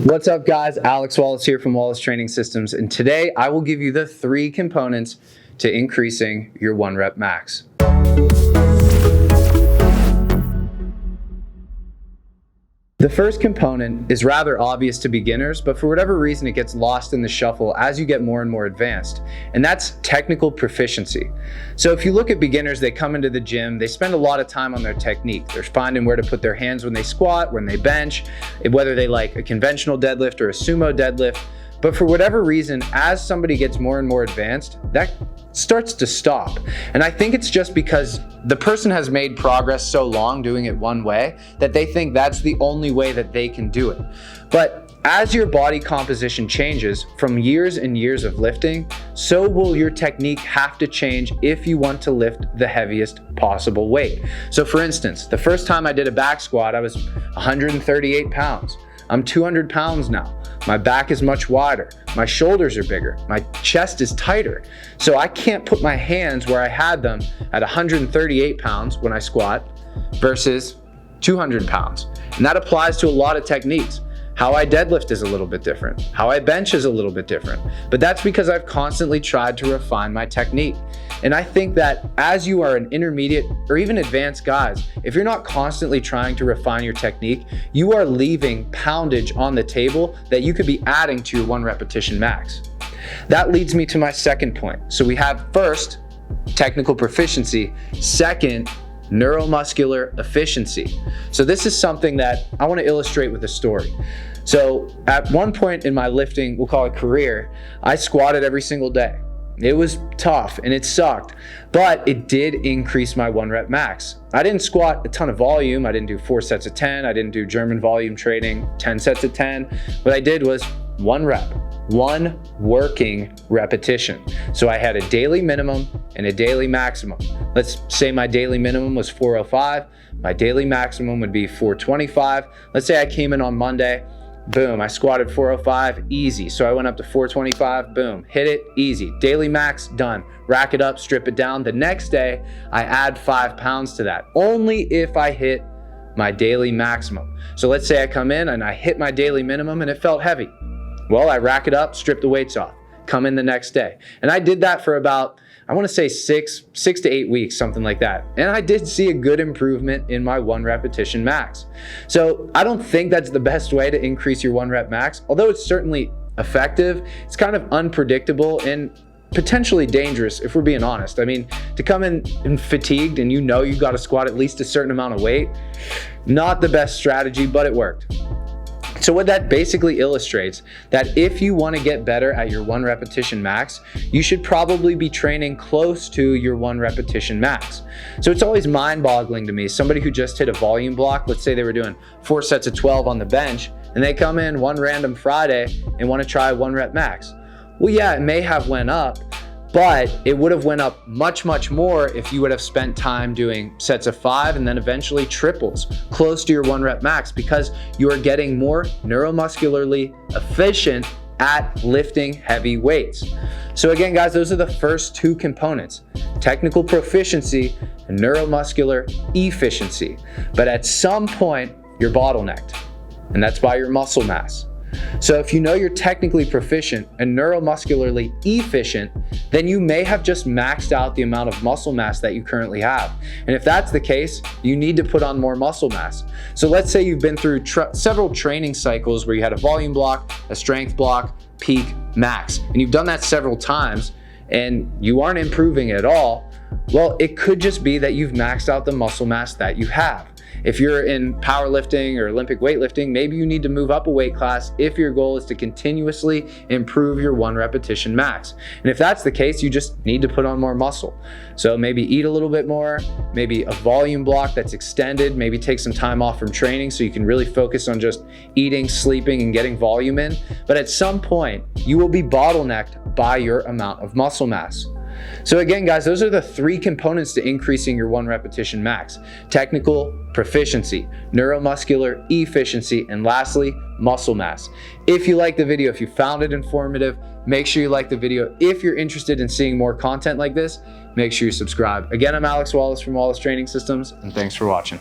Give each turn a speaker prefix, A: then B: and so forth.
A: What's up, guys? Alex Wallace here from Wallace Training Systems, and today I will give you the 3 components to increasing your 1 rep max. The first component is rather obvious to beginners, but for whatever reason it gets lost in the shuffle as you get more and more advanced, and that's technical proficiency. So if you look at beginners, they come into the gym, they spend a lot of time on their technique. They're finding where to put their hands when they squat, when they bench, whether they like a conventional deadlift or a sumo deadlift. But for whatever reason, as somebody gets more and more advanced, that starts to stop. And I think it's just because the person has made progress so long doing it one way that they think that's the only way that they can do it. But as your body composition changes from years and years of lifting, so will your technique have to change if you want to lift the heaviest possible weight. So for instance, the first time I did a back squat, I was 138 pounds. I'm 200 pounds now. My back is much wider. My shoulders are bigger. My chest is tighter. So I can't put my hands where I had them at 138 pounds when I squat versus 200 pounds. And that applies to a lot of techniques. How I deadlift is a little bit different. How I bench is a little bit different. But that's because I've constantly tried to refine my technique. And I think that as you are an intermediate or even advanced guys, if you're not constantly trying to refine your technique, you are leaving poundage on the table that you could be adding to your 1 repetition max. That leads me to my second point. So we have first, technical proficiency. Second, neuromuscular efficiency. So this is something that I want to illustrate with a story. So at one point in my lifting, we'll call it career, I squatted every single day. It was tough and it sucked, but it did increase my 1 rep max. I didn't squat a ton of volume. I didn't do 4 sets of 10. I didn't do German volume training, 10 sets of 10. What I did was 1 rep, 1 working repetition. So I had a daily minimum and a daily maximum. Let's say my daily minimum was 405. My daily maximum would be 425. Let's say I came in on Monday. Boom, I squatted 405, easy. So I went up to 425, boom, hit it, easy. Daily max, done. Rack it up, strip it down. The next day, I add 5 pounds to that, only if I hit my daily maximum. So let's say I come in and I hit my daily minimum and it felt heavy. Well, I rack it up, strip the weights off, come in the next day. And I did that for about, I want to say 6 to 8 weeks, something like that. And I did see a good improvement in my 1 repetition max. So I don't think that's the best way to increase your 1 rep max, although it's certainly effective. It's kind of unpredictable and potentially dangerous if we're being honest. I mean, to come in and fatigued and you know you've got to squat at least a certain amount of weight, not the best strategy, but it worked. So what that basically illustrates that if you want to get better at your 1 repetition max, you should probably be training close to your 1 repetition max. So it's always mind-boggling to me, somebody who just hit a volume block, let's say they were doing 4 sets of 12 on the bench, and they come in one random Friday and want to try 1 rep max. Well, yeah, it may have went up, but it would have went up much, much more if you would have spent time doing sets of 5 and then eventually triples close to your 1 rep max, because you are getting more neuromuscularly efficient at lifting heavy weights. So again, guys, those are the first 2 components, technical proficiency and neuromuscular efficiency. But at some point, you're bottlenecked, and that's by your muscle mass. So if you know you're technically proficient and neuromuscularly efficient, then you may have just maxed out the amount of muscle mass that you currently have. And if that's the case, you need to put on more muscle mass. So let's say you've been through several training cycles where you had a volume block, a strength block, peak, max, and you've done that several times and you aren't improving at all. Well, it could just be that you've maxed out the muscle mass that you have. If you're in powerlifting or Olympic weightlifting, maybe you need to move up a weight class if your goal is to continuously improve your 1 repetition max. And if that's the case, you just need to put on more muscle. So maybe eat a little bit more, maybe a volume block that's extended, maybe take some time off from training so you can really focus on just eating, sleeping, and getting volume in. But at some point, you will be bottlenecked by your amount of muscle mass. So again, guys, those are the 3 components to increasing your 1 repetition max: technical proficiency, neuromuscular efficiency, and lastly, muscle mass. If you like the video, if you found it informative, make sure you like the video. If you're interested in seeing more content like this, make sure you subscribe. Again, I'm Alex Wallace from Wallace Training Systems, and thanks for watching.